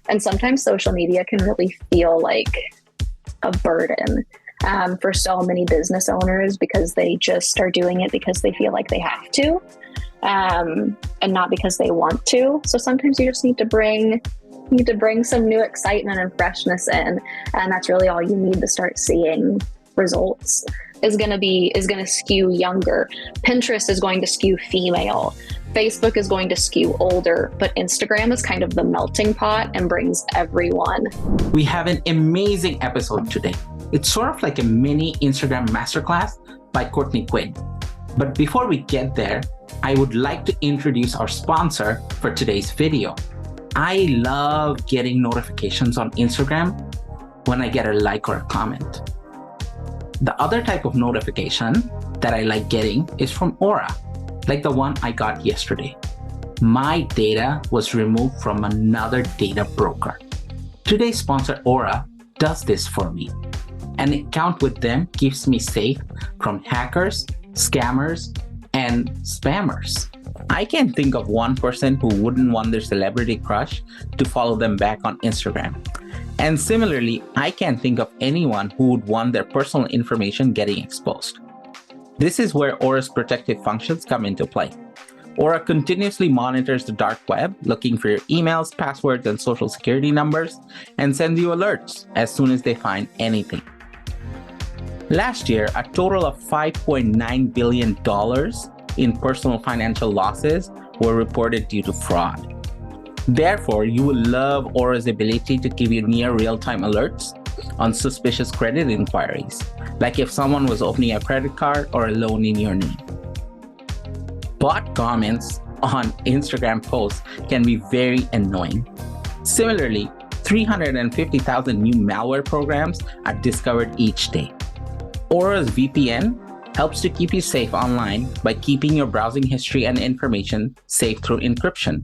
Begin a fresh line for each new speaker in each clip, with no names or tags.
And sometimes social media can really feel like a burden for so many business owners because they just are doing it because they feel like they have to, and not because they want to. So sometimes you just need to bring some new excitement and freshness in, and that's really all you need to start seeing results. Is going to skew younger. Pinterest is going to skew female. Facebook is going to skew older, but Instagram is kind of the melting pot and brings everyone.
We have an amazing episode today. It's sort of like a mini Instagram masterclass by Courtney Quinn. But before we get there, I would like to introduce our sponsor for today's video. I love getting notifications on Instagram when I get a like or a comment. The other type of notification that I like getting is from Auro, like the one I got yesterday. My data was removed from another data broker. Today's sponsor, Auro, does this for me. An account with them keeps me safe from hackers, scammers, and spammers. I can think of one person who wouldn't want their celebrity crush to follow them back on Instagram. And similarly, I can't think of anyone who would want their personal information getting exposed. This is where Auro's protective functions come into play. Auro continuously monitors the dark web, looking for your emails, passwords, and social security numbers, and sends you alerts as soon as they find anything. Last year, a total of $5.9 billion in personal financial losses were reported due to fraud. Therefore, you will love Auro's ability to give you near real-time alerts on suspicious credit inquiries, like if someone was opening a credit card or a loan in your name. Bot comments on Instagram posts can be very annoying. Similarly, 350,000 new malware programs are discovered each day. Auro's VPN helps to keep you safe online by keeping your browsing history and information safe through encryption.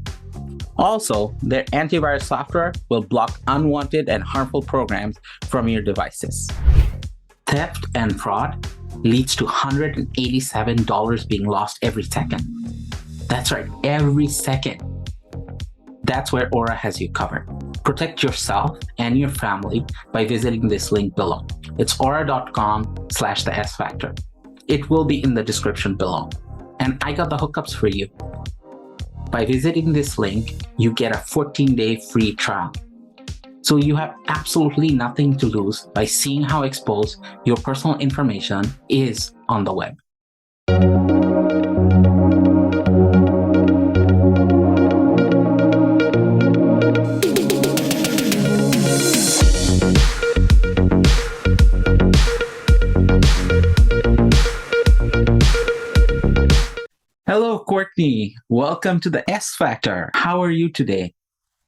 Also, their antivirus software will block unwanted and harmful programs from your devices. Theft and fraud leads to $187 being lost every second. That's right, every second. That's where Auro has you covered. Protect yourself and your family by visiting this link below. It's auro.com/the-s-factor. It will be in the description below. And I got the hookups for you. By visiting this link, you get a 14-day free trial. So you have absolutely nothing to lose by seeing how exposed your personal information is on the web. Hello, Courtney. Welcome to the 𝗧_Factor. How are you today?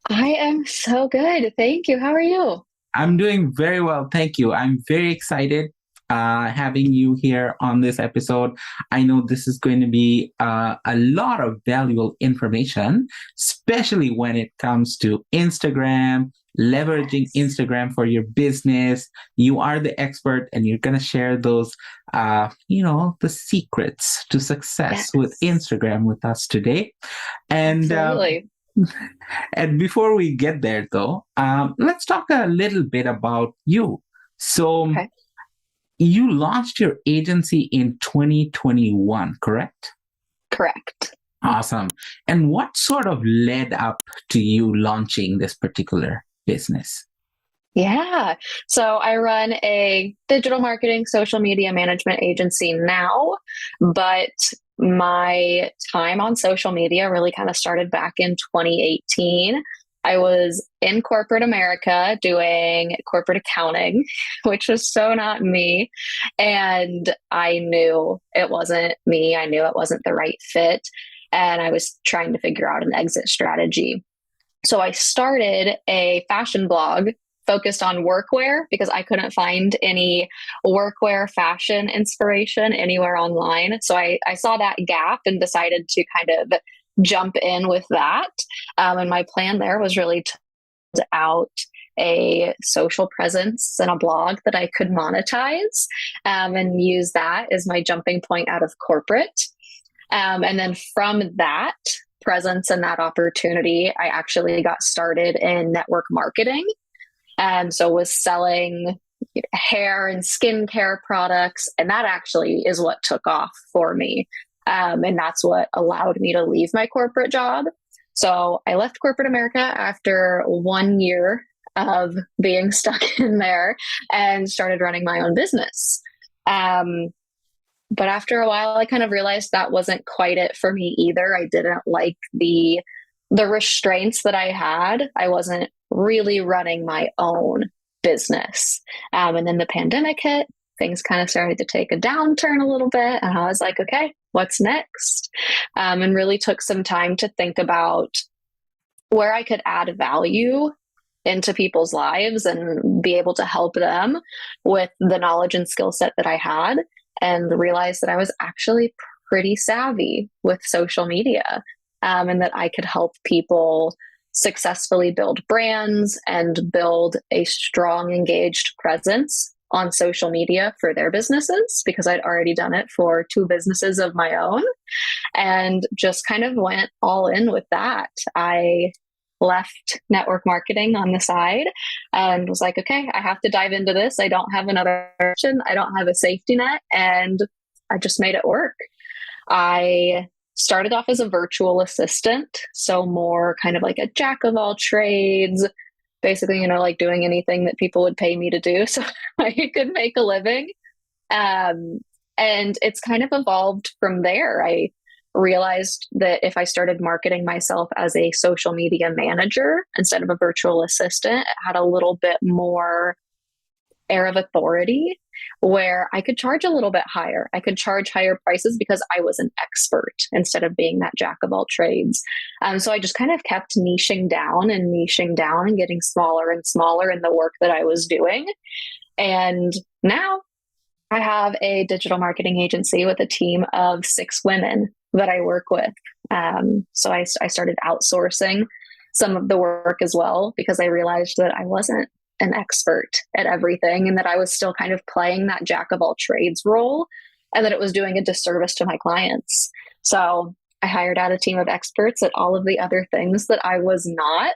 I am so good. Thank you. How are you?
I'm doing very well. Thank you. I'm very excited having you here on this episode. I know this is going to be a lot of valuable information, especially when it comes to Instagram, leveraging Instagram for your business. You are the expert and you're going to share those, the secrets to success with Instagram with us today. And
Absolutely.
And before we get there, though, let's talk a little bit about you. So you launched your agency in 2021, correct?
Correct.
Awesome. And what sort of led up to you launching this particular business?
Yeah. So I run a digital marketing, social media management agency now, but my time on social media really kind of started back in 2018. I was in corporate America doing corporate accounting, which was so not me. And I knew it wasn't me. I knew it wasn't the right fit. And I was trying to figure out an exit strategy. So I started a fashion blog focused on workwear because I couldn't find any workwear fashion inspiration anywhere online. So I saw that gap and decided to kind of jump in with that. And my plan there was really to build out a social presence and a blog that I could monetize and use that as my jumping point out of corporate. And then from that presence and that opportunity, I actually got started in network marketing. And so was selling hair and skincare products. And that actually is what took off for me. And that's what allowed me to leave my corporate job. So I left corporate America after 1 year of being stuck in there and started running my own business. But after a while, I kind of realized that wasn't quite it for me either. I didn't like the restraints that I had. I wasn't really running my own business. And then the pandemic hit, things kind of started to take a downturn a little bit. And I was like, okay, what's next? And really took some time to think about where I could add value into people's lives and be able to help them with the knowledge and skill set that I had, and realized that I was actually pretty savvy with social media, and that I could help people successfully build brands and build a strong, engaged presence on social media for their businesses, because I'd already done it for 2 businesses of my own, and just kind of went all in with that. I left network marketing on the side and was like, okay, I have to dive into this. I don't have another option. I don't have a safety net. And I just made it work. I started off as a virtual assistant. So more kind of like a jack of all trades, basically, like doing anything that people would pay me to do so I could make a living. And it's kind of evolved from there. I realized that if I started marketing myself as a social media manager instead of a virtual assistant, it had a little bit more air of authority, where I could charge a little bit higher. I could charge higher prices because I was an expert instead of being that jack of all trades. So I just kind of kept niching down and getting smaller and smaller in the work that I was doing. And now I have a digital marketing agency with a team of 6 women that I work with. So I started outsourcing some of the work as well, because I realized that I wasn't an expert at everything, and that I was still kind of playing that jack of all trades role, and that it was doing a disservice to my clients. So I hired out a team of experts at all of the other things that I was not.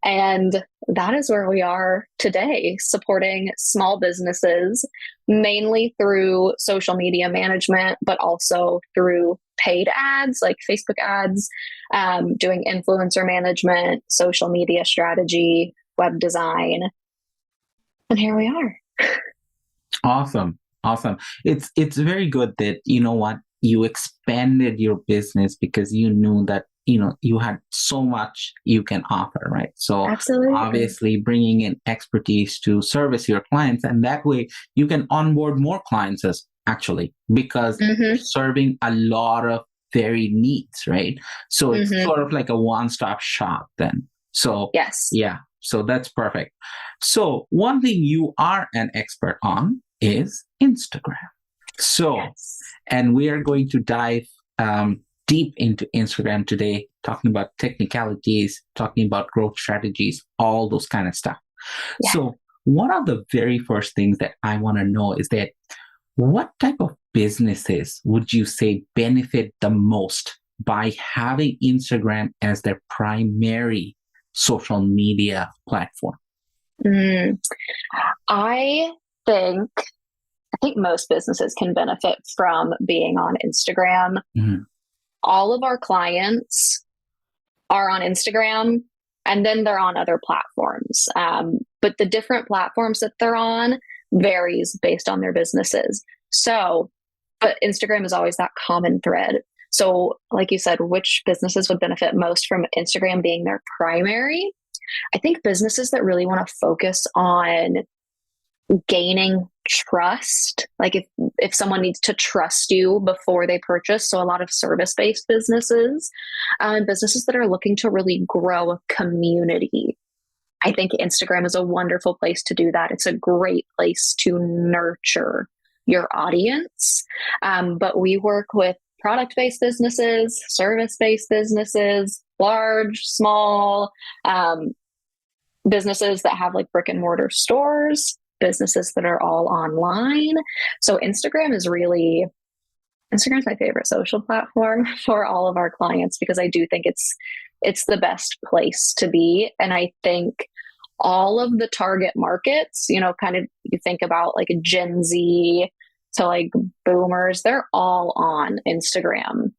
And that is where we are today, supporting small businesses, mainly through social media management, but also through paid ads like Facebook ads, doing influencer management, social media strategy, web design. And here we are.
Awesome. It's very good that, you expanded your business because you knew that, you had so much you can offer, right? So
Absolutely.
Obviously bringing in expertise to service your clients, and that way you can onboard more clients because you're serving a lot of varied needs, right? So it's sort of like a one-stop shop then. So
yes.
Yeah. So that's perfect. So one thing you are an expert on is Instagram. So, yes. And we are going to dive deep into Instagram today, talking about technicalities, talking about growth strategies, all those kind of stuff. Yeah. So one of the very first things that I want to know is that what type of businesses would you say benefit the most by having Instagram as their primary social media platform?
I think most businesses can benefit from being on Instagram. All of our clients are on Instagram, and then they're on other platforms. But the different platforms that they're on varies based on their businesses. But Instagram is always that common thread. So like you said, which businesses would benefit most from Instagram being their primary? I think businesses that really want to focus on gaining trust, like if someone needs to trust you before they purchase. So a lot of service-based businesses, businesses that are looking to really grow a community. I think Instagram is a wonderful place to do that. It's a great place to nurture your audience. But we work with product-based businesses, service-based businesses, large, small, businesses that have like brick and mortar stores, businesses that are all online. So Instagram is really Instagram's my favorite social platform for all of our clients because I do think it's the best place to be. And I think all of the target markets, kind of you think about like a Gen Z to like boomers, they're all on Instagram.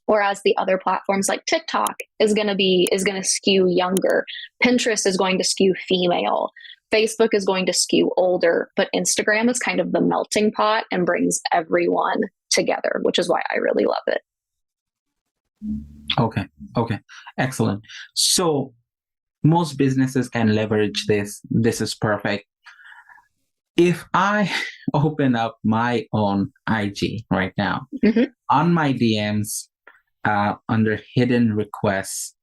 Whereas the other platforms like TikTok is going to skew younger. Pinterest is going to skew female. Facebook is going to skew older, but Instagram is kind of the melting pot and brings everyone together, which is why I really love it.
Okay. Excellent. So most businesses can leverage this. This is perfect. If I open up my own IG right now, on my DMs, under hidden requests,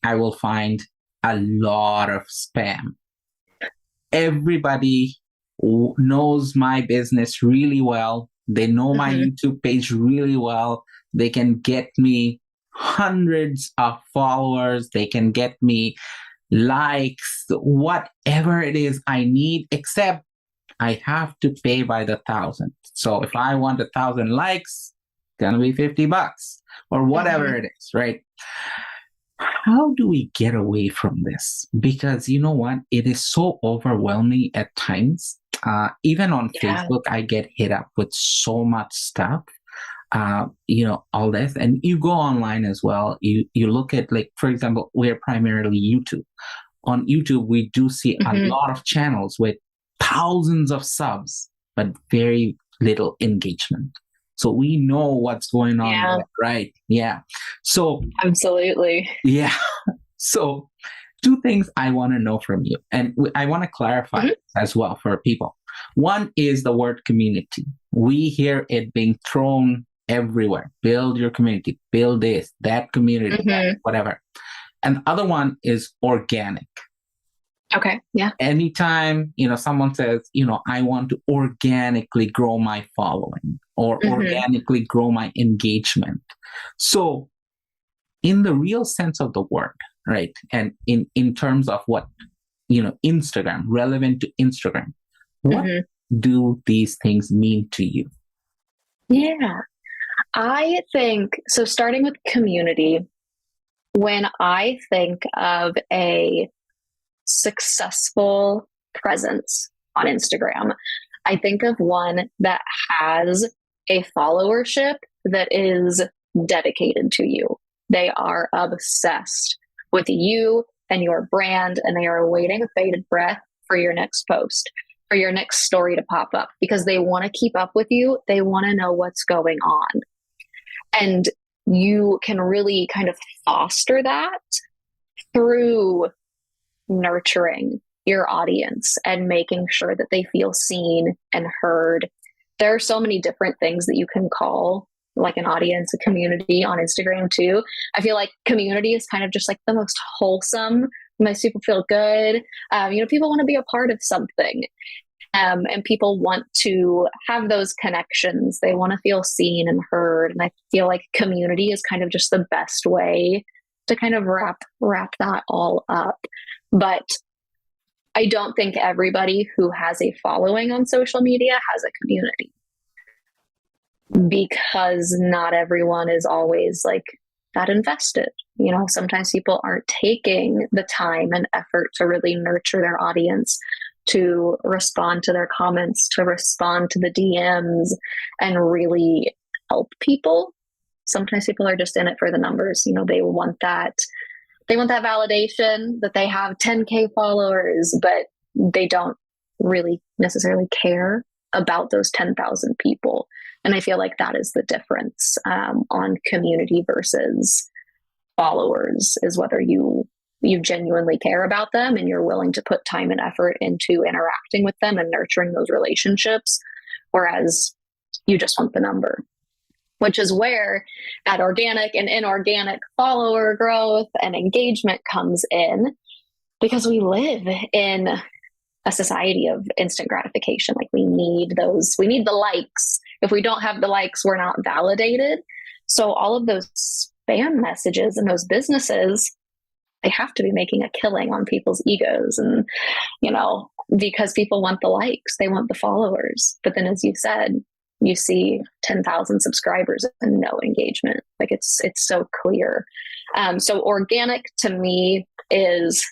I will find a lot of spam. Everybody knows my business really well. They know my YouTube page really well. They can get me hundreds of followers. They can get me likes, whatever it is I need, except I have to pay by the 1,000. So if I want 1,000 likes, it's going to be $50 or whatever it is, right? How do we get away from this? Because you know what? It is so overwhelming at times. Even on Facebook, I get hit up with so much stuff, all this. And you go online as well. You look at, like, for example, we're primarily YouTube. On YouTube, we do see a lot of channels with thousands of subs, but very little engagement. So we know what's going on, right? Yeah. So
absolutely.
Yeah. So two things I want to know from you, and I want to clarify as well for people. One is the word community. We hear it being thrown everywhere. Build your community, build this, that community, that, whatever. And the other one is organic.
Okay. Yeah.
Anytime, someone says, I want to organically grow my following or organically grow my engagement. So in the real sense of the word, right? And in terms of what, Instagram, relevant to Instagram, what do these things mean to you?
Yeah. I think, so starting with community, when I think of a successful presence on Instagram, I think of one that has a followership that is dedicated to you. They are obsessed with you and your brand, and they are waiting with bated breath for your next post, for your next story to pop up, because they want to keep up with you. They want to know what's going on. And you can really kind of foster that through nurturing your audience and making sure that they feel seen and heard. There are so many different things that you can call like an audience, a community on Instagram too. I feel like community is kind of just like the most wholesome, makes people feel good. People want to be a part of something. And people want to have those connections. They want to feel seen and heard. And I feel like community is kind of just the best way to kind of wrap that all up. But I don't think everybody who has a following on social media has a community, because not everyone is always like that invested. Sometimes people aren't taking the time and effort to really nurture their audience, to respond to their comments, to respond to the DMs, and really help people. Sometimes people are just in it for the numbers. They want that validation that they have 10K followers, but they don't really necessarily care about those 10,000 people. And I feel like that is the difference on community versus followers, is whether you genuinely care about them and you're willing to put time and effort into interacting with them and nurturing those relationships, whereas you just want the number, which is where that organic and inorganic follower growth and engagement comes in, because we live in a society of instant gratification. Like we need the likes. If we don't have the likes, we're not validated. So all of those spam messages and those businesses, they have to be making a killing on people's egos. And, because people want the likes, they want the followers. But then, as you said, you see 10,000 subscribers and no engagement. Like it's so clear. So organic to me is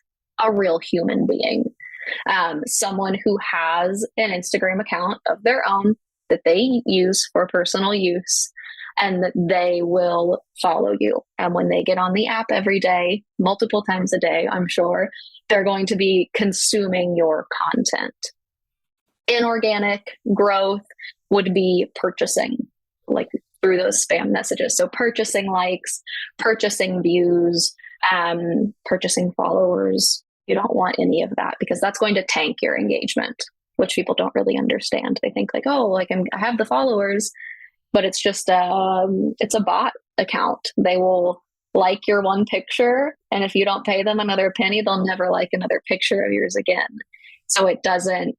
a real human being, someone who has an Instagram account of their own that they use for personal use, and that they will follow you. And when they get on the app every day, multiple times a day, I'm sure, they're going to be consuming your content. Inorganic growth would be purchasing, like through those spam messages. So purchasing likes, purchasing views, purchasing followers. You don't want any of that, because that's going to tank your engagement, which people don't really understand. They think like, oh, like I have the followers, but it's just it's a bot account. They will like your one picture, and if you don't pay them another penny, they'll never like another picture of yours again. So it doesn't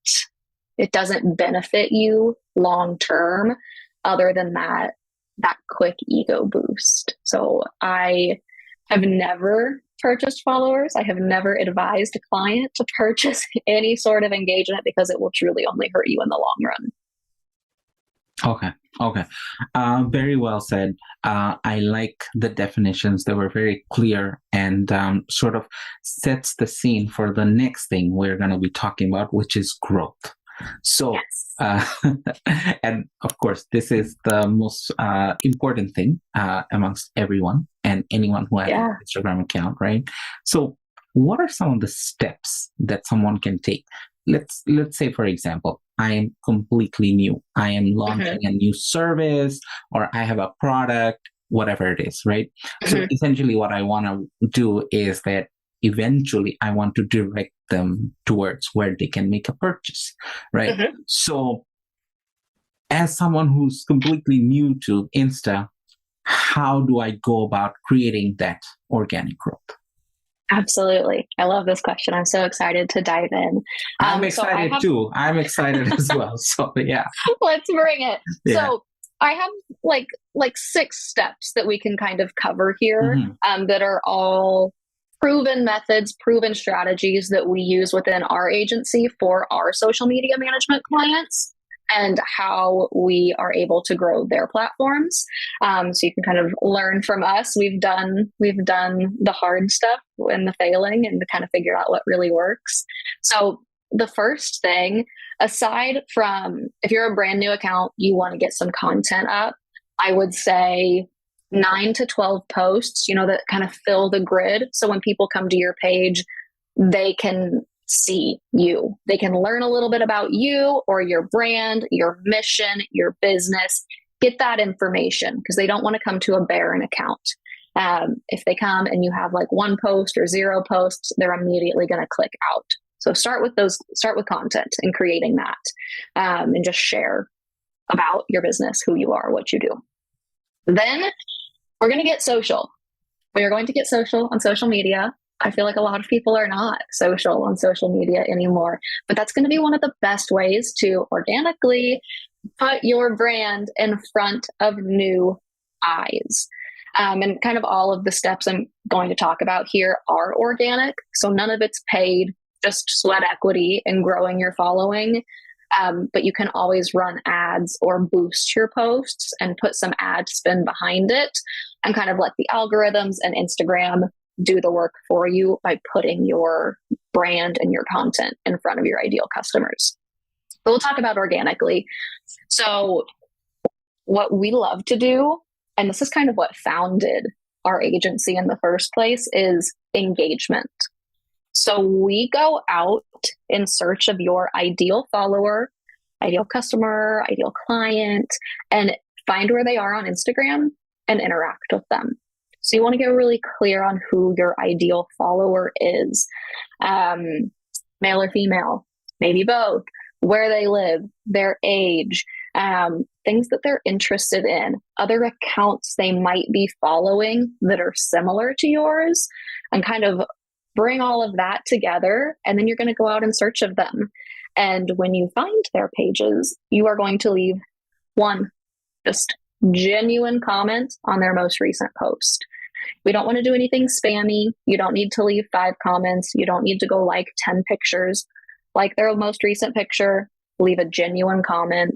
benefit you long term, other than that quick ego boost. So I have never purchased followers. I have never advised a client to purchase any sort of engagement, because it will truly only hurt you in the long run.
Okay. Very well said. I like the definitions. They were very clear, and sort of sets the scene for the next thing we're going to be talking about, which is growth. So, yes. And of course, this is the most important thing amongst everyone and anyone who has an Instagram account, right? So what are some of the steps that someone can take? Let's say, for example, I am completely new. I am launching a new service, or I have a product, whatever it is, right? So essentially what I want to do is that eventually I want to direct them towards where they can make a purchase, right? So as someone who's completely new to Insta, how do I go about creating that organic growth?
Absolutely. I love this question. I'm so excited to dive in.
I'm excited too. I'm excited as well. So yeah.
Let's bring it. Yeah. So I have like 6 steps that we can kind of cover here, that are all proven methods, proven strategies that we use within our agency for our social media management clients, and how we are able to grow their platforms. So you can kind of learn from us. We've done the hard stuff and the failing, and to kind of figure out what really works. So the first thing, aside from if you're a brand new account, you want to get some content up, I would say 9 to 12 posts, that kind of fill the grid. So when people come to your page, they can see you. They can learn a little bit about you or your brand, your mission, your business, get that information, because they don't want to come to a barren account. If they come and you have like 1 post or 0 posts, they're immediately going to click out. So start with content and creating that, and just share about your business, who you are, what you do. Then we're going to get social. We are going to get social on social media. I feel like a lot of people are not social on social media anymore, but that's going to be one of the best ways to organically put your brand in front of new eyes. And kind of all of the steps I'm going to talk about here are organic. So none of it's paid, just sweat equity and growing your following. But you can always run ads or boost your posts and put some ad spin behind it, and kind of let the algorithms and Instagram do the work for you by putting your brand and your content in front of your ideal customers. But we'll talk about organically. So what we love to do, and this is kind of what founded our agency in the first place, is engagement. So we go out in search of your ideal follower, ideal customer, ideal client, and find where they are on Instagram and interact with them. So you want to get really clear on who your ideal follower is, male or female, maybe both, where they live, their age, things that they're interested in, other accounts they might be following that are similar to yours, and kind of bring all of that together. And then you're going to go out in search of them. And when you find their pages, you are going to leave one just genuine comment on their most recent post. We don't want to do anything spammy. You don't need to leave 5 comments. You don't need to go like 10 pictures. Like their most recent picture, leave a genuine comment.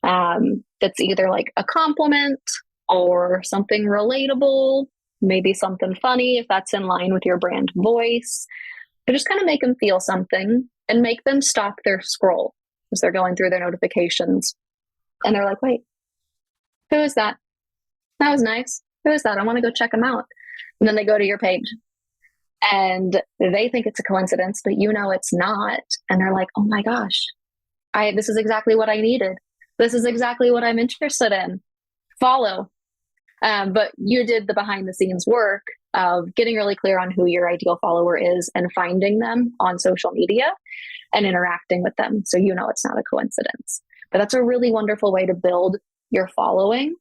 That's either like a compliment or something relatable, maybe something funny if that's in line with your brand voice. But just kind of make them feel something and make them stop their scroll as they're going through their notifications. And they're like, wait, who is that? That was nice. Who is that? I want to go check them out. And then they go to your page and they think it's a coincidence, but you know it's not. And they're like, oh my gosh, this is exactly what I needed. This is exactly what I'm interested in. Follow. But you did the behind the scenes work of getting really clear on who your ideal follower is and finding them on social media and interacting with them. So you know it's not a coincidence. But that's a really wonderful way to build your following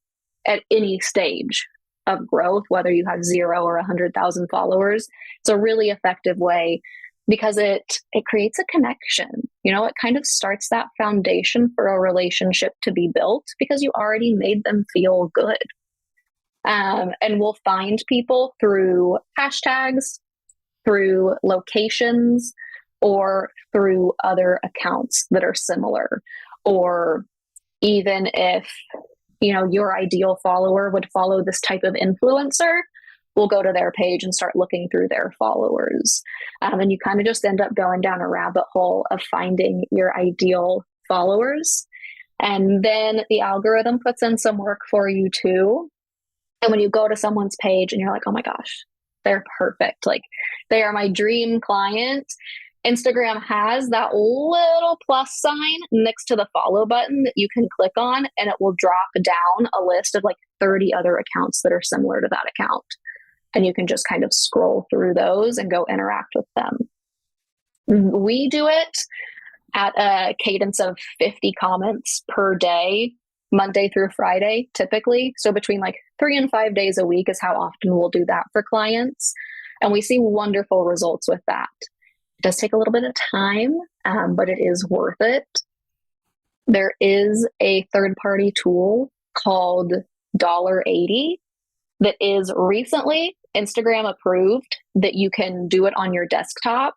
at any stage of growth, whether you have 0 or 100,000 followers. It's a really effective way because it creates a connection. You know, it kind of starts that foundation for a relationship to be built because you already made them feel good. And we'll find people through hashtags, through locations, or through other accounts that are similar. Or even if, you know, your ideal follower would follow this type of influencer, we'll go to their page and start looking through their followers. And you kind of just end up going down a rabbit hole of finding your ideal followers. And then the algorithm puts in some work for you too. And when you go to someone's page and you're like, oh my gosh, they're perfect. Like they are my dream client. Instagram has that little plus sign next to the follow button that you can click on, and it will drop down a list of like 30 other accounts that are similar to that account. And you can just kind of scroll through those and go interact with them. We do it at a cadence of 50 comments per day, Monday through Friday, typically. So between like 3 and 5 days a week is how often we'll do that for clients. And we see wonderful results with that. It does take a little bit of time, but it is worth it. There is a third-party tool called $80 that is recently Instagram approved that you can do it on your desktop.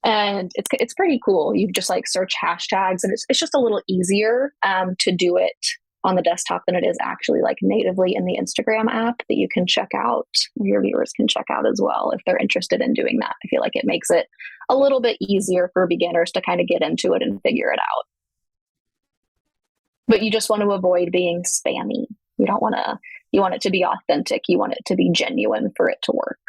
And it's pretty cool. You just like search hashtags and it's just a little easier to do it on the desktop than it is actually like natively in the Instagram app that you can check out. Your viewers can check out as well if they're interested in doing that. I feel like it makes it a little bit easier for beginners to kind of get into it and figure it out. But you just want to avoid being spammy. You want it to be authentic. You want it to be genuine for it to work.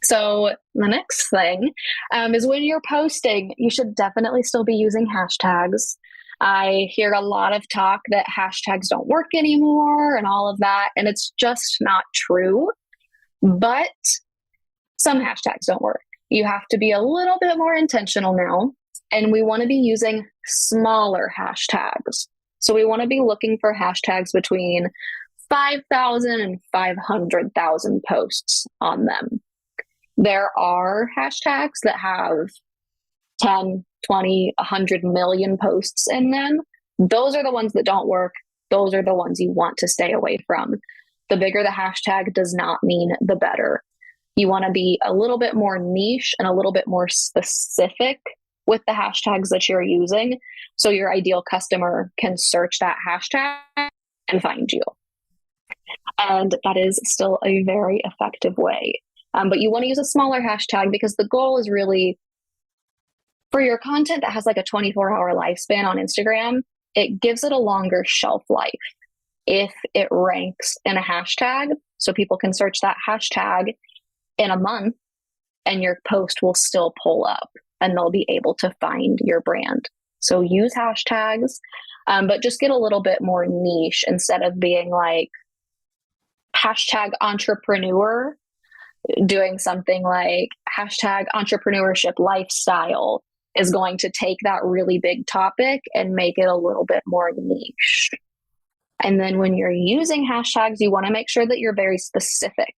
So the next thing is when you're posting, you should definitely still be using hashtags. I hear a lot of talk that hashtags don't work anymore and all of that, and it's just not true. But some hashtags don't work. You have to be a little bit more intentional now, and we want to be using smaller hashtags. So we want to be looking for hashtags between 5,000 and 500,000 posts on them. There are hashtags that have 10, 20, 100 million posts in them. Those are the ones that don't work. Those are the ones you want to stay away from. The bigger the hashtag does not mean the better. You want to be a little bit more niche and a little bit more specific with the hashtags that you're using so your ideal customer can search that hashtag and find you. And that is still a very effective way. But you want to use a smaller hashtag because the goal is really for your content that has like a 24-hour lifespan on Instagram, it gives it a longer shelf life if it ranks in a hashtag. So people can search that hashtag in a month and your post will still pull up and they'll be able to find your brand. So use hashtags, but just get a little bit more niche instead of being like hashtag entrepreneur, doing something like hashtag entrepreneurship lifestyle is going to take that really big topic and make it a little bit more niche. And then when you're using hashtags, you want to make sure that you're very specific.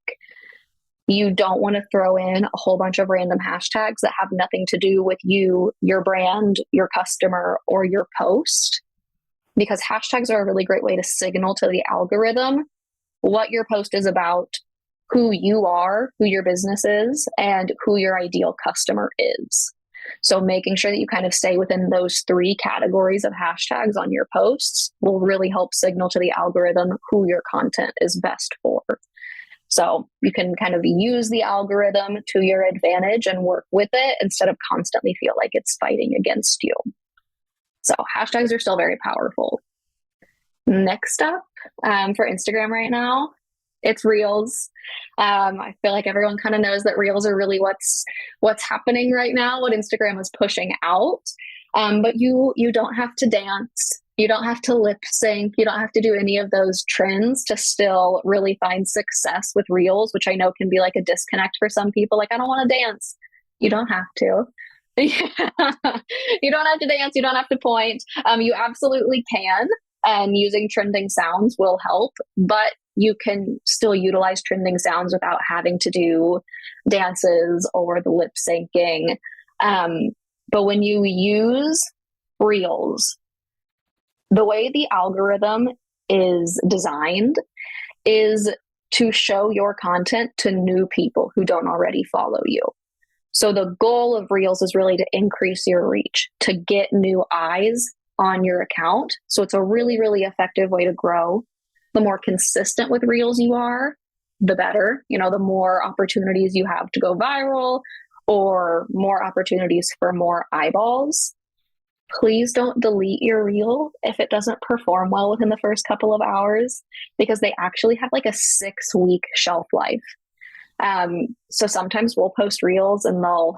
You don't want to throw in a whole bunch of random hashtags that have nothing to do with you, your brand, your customer, or your post, because hashtags are a really great way to signal to the algorithm what your post is about, who you are, who your business is, and who your ideal customer is. So making sure that you kind of stay within those 3 categories of hashtags on your posts will really help signal to the algorithm who your content is best for. So you can kind of use the algorithm to your advantage and work with it instead of constantly feel like it's fighting against you. So hashtags are still very powerful. Next up, for Instagram right now, it's Reels. I feel like everyone kind of knows that Reels are really what's happening right now, what Instagram is pushing out. But you don't have to dance. You don't have to lip sync. You don't have to do any of those trends to still really find success with Reels, which I know can be like a disconnect for some people. Like, I don't want to dance. You don't have to. You don't have to dance. You don't have to point. You absolutely can. And using trending sounds will help, but you can still utilize trending sounds without having to do dances or the lip syncing. But when you use Reels, the way the algorithm is designed is to show your content to new people who don't already follow you. So the goal of Reels is really to increase your reach, to get new eyes on your account. So it's a really, really effective way to grow. The more consistent with Reels you are, the better. The more opportunities you have to go viral or more opportunities for more eyeballs. Please don't delete your reel if it doesn't perform well within the first couple of hours, because they actually have like a 6-week shelf life. So sometimes we'll post reels and they'll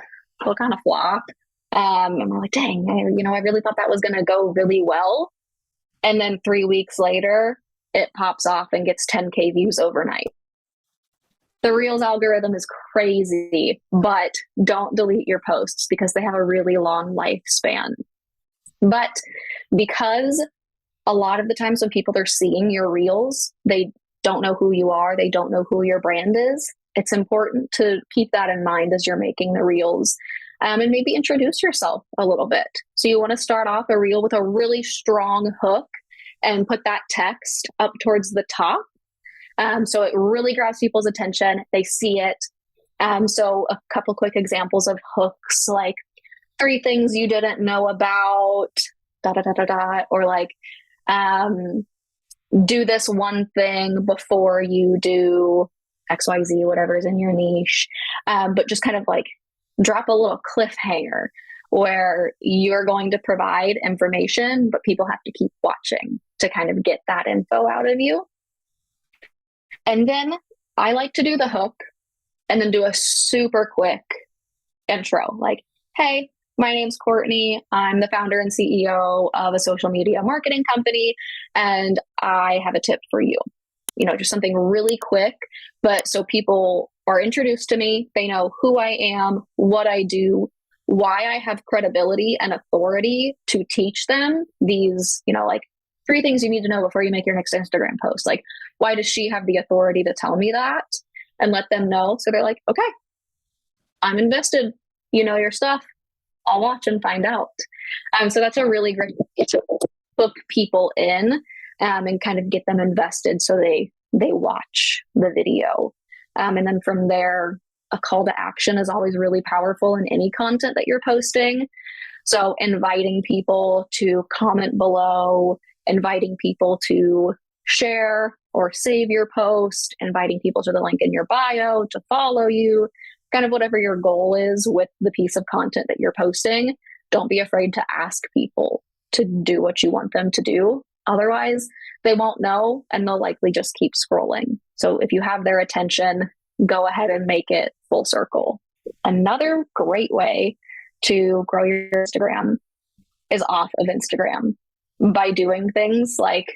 kind of flop. And we're like, dang, I really thought that was going to go really well. And then 3 weeks later, it pops off and gets 10K views overnight. The Reels algorithm is crazy, but don't delete your posts because they have a really long lifespan. But because a lot of the times when people are seeing your Reels, they don't know who you are, they don't know who your brand is, it's important to keep that in mind as you're making the Reels. And maybe introduce yourself a little bit. So you want to start off a reel with a really strong hook and put that text up towards the top. So it really grabs people's attention. They see it. So a couple quick examples of hooks, like 3 things you didn't know about, or like, do this one thing before you do XYZ, whatever's in your niche. But just kind of like drop a little cliffhanger where you're going to provide information, but people have to keep watching to kind of get that info out of you. And then I like to do the hook and then do a super quick intro. Like, hey, my name's Courtney. I'm the founder and CEO of a social media marketing company, and I have a tip for you. Just something really quick, but so people are introduced to me, they know who I am, what I do, why I have credibility and authority to teach them these, like 3 things you need to know before you make your next Instagram post. Like, why does she have the authority to tell me that? And let them know. So they're like, okay, I'm invested. You know your stuff. I'll watch and find out. So that's a really great way to hook people in and kind of get them invested so they watch the video. And then from there, a call to action is always really powerful in any content that you're posting. So inviting people to comment below, inviting people to share or save your post, inviting people to the link in your bio to follow you, kind of whatever your goal is with the piece of content that you're posting. Don't be afraid to ask people to do what you want them to do. Otherwise, they won't know and they'll likely just keep scrolling. So if you have their attention, go ahead and make it full circle. Another great way to grow your Instagram is off of Instagram by doing things like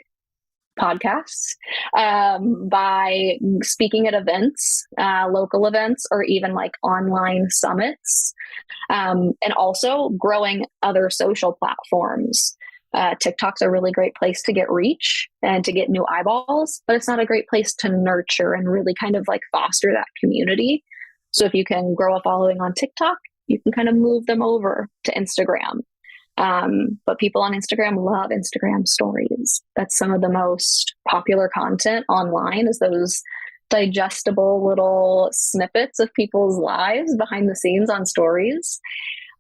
podcasts, by speaking at events, local events, or even like online summits, and also growing other social platforms. TikTok's a really great place to get reach and to get new eyeballs, but it's not a great place to nurture and really kind of like foster that community. So if you can grow a following on TikTok, you can kind of move them over to Instagram. But people on Instagram love Instagram stories. That's some of the most popular content online, is those digestible little snippets of people's lives behind the scenes on stories.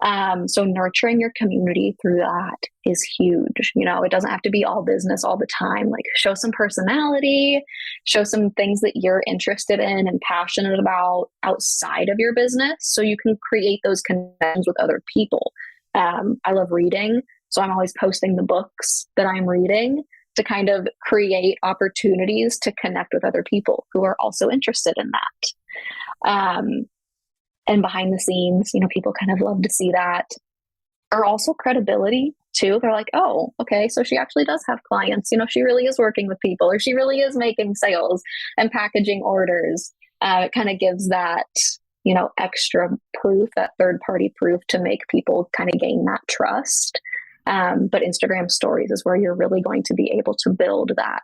So nurturing your community through that is huge. It doesn't have to be all business all the time. Like, show some personality, show some things that you're interested in and passionate about outside of your business, so you can create those connections with other people. I love reading, so I'm always posting the books that I'm reading to kind of create opportunities to connect with other people who are also interested in that. And behind the scenes, people kind of love to see that. Or also credibility too. They're like, oh, okay, so she actually does have clients. She really is working with people, or she really is making sales and packaging orders. It kind of gives that, extra proof, that third-party proof, to make people kind of gain that trust. But Instagram stories is where you're really going to be able to build that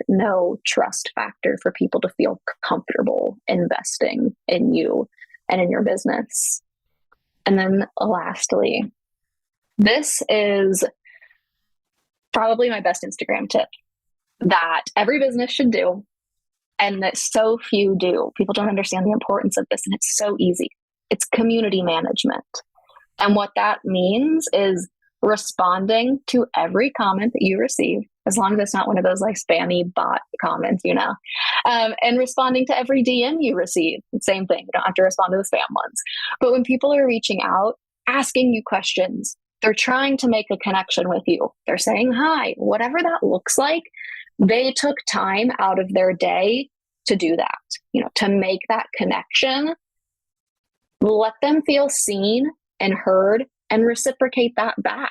no trust factor for people to feel comfortable investing in you and in your business. And then lastly, this is probably my best Instagram tip that every business should do, and that so few do. People don't understand the importance of this, and it's so easy. It's community management. And what that means is responding to every comment that you receive, as long as it's not one of those spammy bot comments, and responding to every DM you receive. Same thing. You don't have to respond to the spam ones. But when people are reaching out, asking you questions, they're trying to make a connection with you. They're saying hi, whatever that looks like. They took time out of their day to do that, to make that connection. Let them feel seen and heard, and reciprocate that back.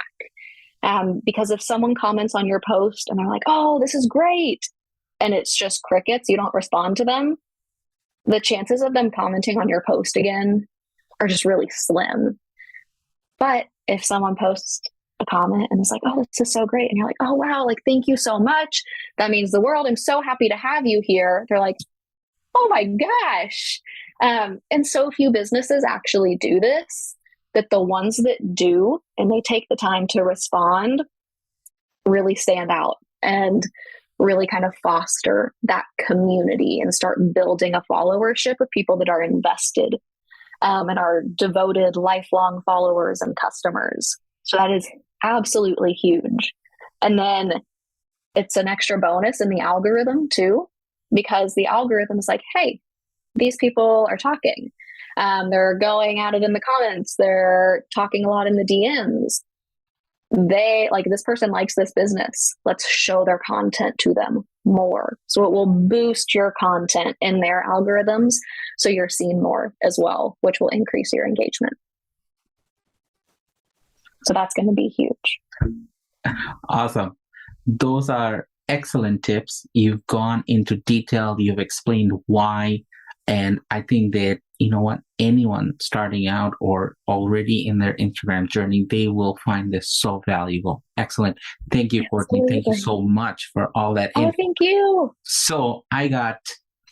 Because if someone comments on your post and they're like, oh, this is great, and it's just crickets, you don't respond to them, the chances of them commenting on your post again are just really slim. But if someone posts a comment and is like, oh, this is so great, and you're like, oh, wow, thank you so much, that means the world, I'm so happy to have you here. They're like, oh my gosh. And so few businesses actually do this, that the ones that do, and they take the time to respond, really stand out and really kind of foster that community and start building a followership of people that are invested and are devoted, lifelong followers and customers. So that is absolutely huge. And then it's an extra bonus in the algorithm too, because the algorithm is like, hey, these people are talking. They're going at it in the comments. They're talking a lot in the DMs. They this person likes this business. Let's show their content to them more. So it will boost your content in their algorithms, so you're seen more as well, which will increase your engagement. So that's going to be huge.
Awesome. Those are excellent tips. You've gone into detail. You've explained why. And I think that, anyone starting out or already in their Instagram journey, they will find this so valuable. Excellent. Thank you, Courtney. Thank you so much for all that info.
Oh, thank you.
So I got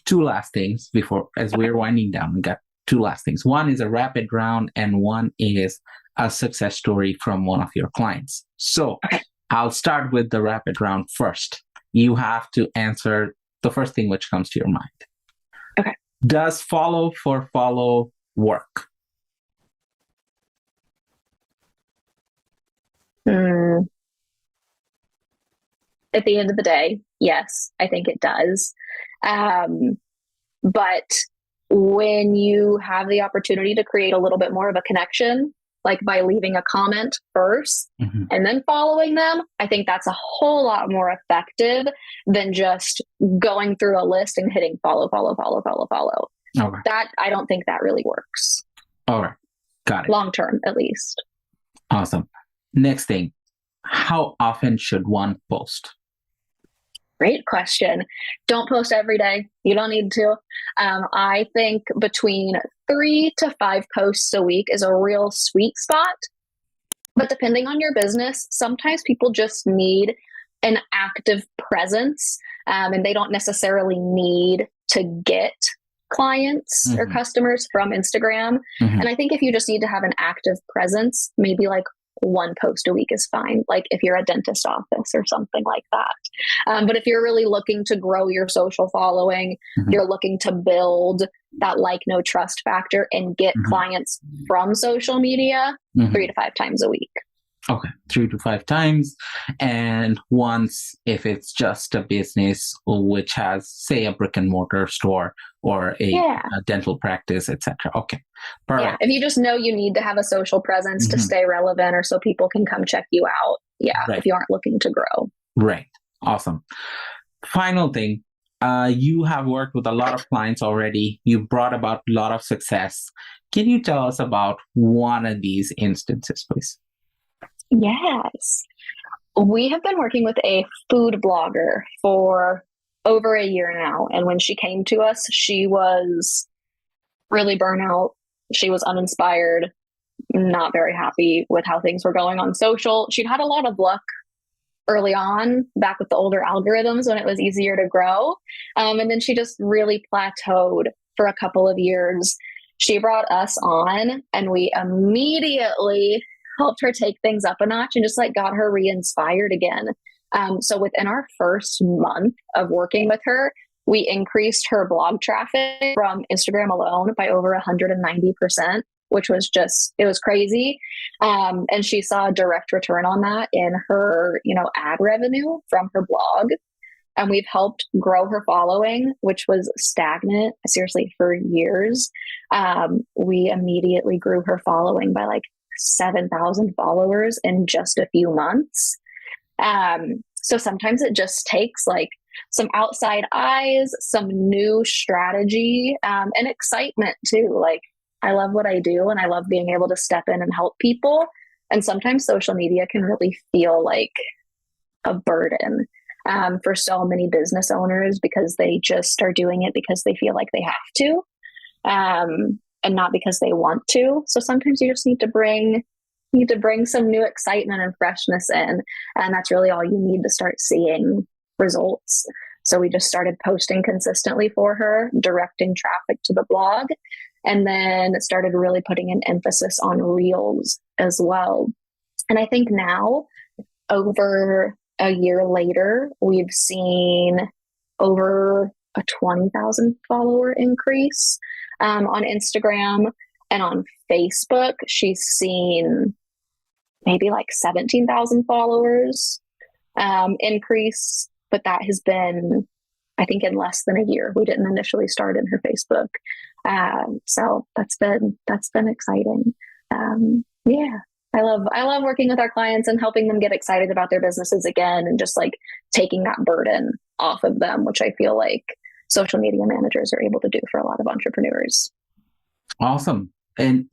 two last things before, as we're winding down, we got two last things. One is a rapid round, and one is a success story from one of your clients. So I'll start with the rapid round first. You have to answer the first thing which comes to your mind.
Okay.
Does follow for follow work?
At the end of the day, yes, I think it does. But when you have the opportunity to create a little bit more of a connection, by leaving a comment first and then following them, I think that's a whole lot more effective than just going through a list and hitting follow.
Okay.
That, I don't think that really works.
All right. Got it.
Long term, at least.
Awesome. Next thing, how often should one post?
Great question. Don't post every day. You don't need to. I think between 3 to 5 posts a week is a real sweet spot. But depending on your business, sometimes people just need an active presence, and they don't necessarily need to get clients or customers from Instagram. And I think if you just need to have an active presence, maybe one post a week is fine. Like if you're a dentist office or something like that. But if you're really looking to grow your social following, you're looking to build that like, know, trust factor and get clients from social media 3 to 5 times a week.
Okay, 3 to 5 times. And once, if it's just a business which has, say, a brick and mortar store or a dental practice, etc. Okay, perfect.
Yeah, if you just know you need to have a social presence to stay relevant or so people can come check you out. Yeah, if you aren't looking to grow.
Right. Awesome. Final thing, you have worked with a lot of clients already. You brought about a lot of success. Can you tell us about one of these instances, please?
Yes. We have been working with a food blogger for over a year now. And when she came to us, she was really burnout. She was uninspired, not very happy with how things were going on social. She'd had a lot of luck early on, back with the older algorithms when it was easier to grow. And then she just really plateaued for a couple of years. She brought us on and we immediately helped her take things up a notch and just like got her re-inspired again. So within our first month of working with her, we increased her blog traffic from Instagram alone by over 190%, which was just, it was crazy. And she saw a direct return on that in her, ad revenue from her blog. And we've helped grow her following, which was stagnant, seriously, for years. We immediately grew her following by like 7,000 followers in just a few months. So sometimes it just takes like some outside eyes, some new strategy, and excitement too. Like I love what I do and I love being able to step in and help people. And sometimes social media can really feel like a burden for so many business owners because they just are doing it because they feel like they have to. And not because they want to. So sometimes you just need to bring some new excitement and freshness in. And that's really all you need to start seeing results. So we just started posting consistently for her, directing traffic to the blog, and then started really putting an emphasis on reels as well. And I think now, over a year later, we've seen over a 20,000 follower increase on Instagram, and on Facebook, she's seen maybe like 17,000 followers increase, but that has been, I think, in less than a year. We didn't initially start in her Facebook. So that's been exciting. I love working with our clients and helping them get excited about their businesses again and just like taking that burden off of them, which I feel like social media managers are able to do for a lot of entrepreneurs.
Awesome. And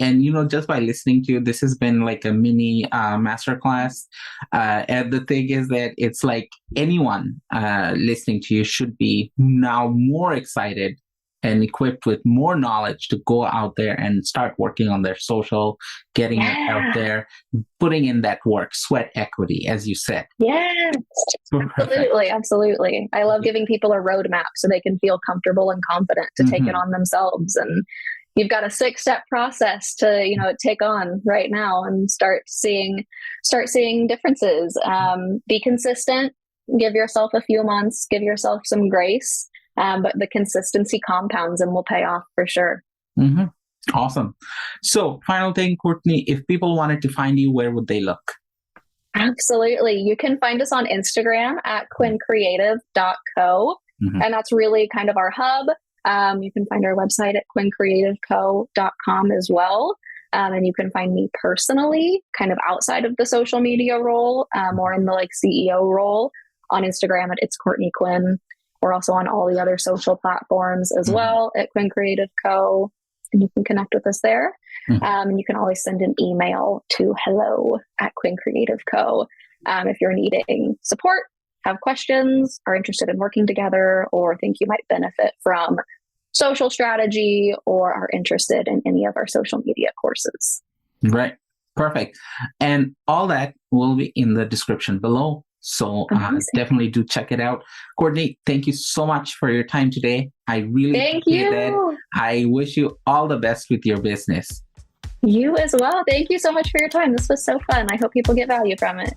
just by listening to you, this has been like a mini masterclass. And the thing is that it's like anyone listening to you should be now more excited and equipped with more knowledge to go out there and start working on their social, getting it out there, putting in that work, sweat equity, as you said.
Yes, absolutely. I love giving people a roadmap so they can feel comfortable and confident to take it on themselves. And you've got a 6-step process to, take on right now and start seeing differences. Be consistent, give yourself a few months, give yourself some grace. But the consistency compounds and will pay off for sure.
Awesome. So final thing, Courtney, if people wanted to find you, where would they look?
Absolutely. You can find us on Instagram at @quincreative.co. And that's really kind of our hub. You can find our website at quincreativeco.com as well. And you can find me personally kind of outside of the social media role, more in the CEO role on Instagram at It's Courtney Quinn. We're also on all the other social platforms as well at Quinn Creative Co. And you can connect with us there. And you can always send an email to hello@quincreativeco if you're needing support, have questions, are interested in working together, or think you might benefit from social strategy or are interested in any of our social media courses.
Right. Perfect. And all that will be in the description below. So definitely do check it out. Courtney, thank you so much for your time today. I really appreciate it. I wish you all the best with your business.
You as well. Thank you so much for your time. This was so fun. I hope people get value from it.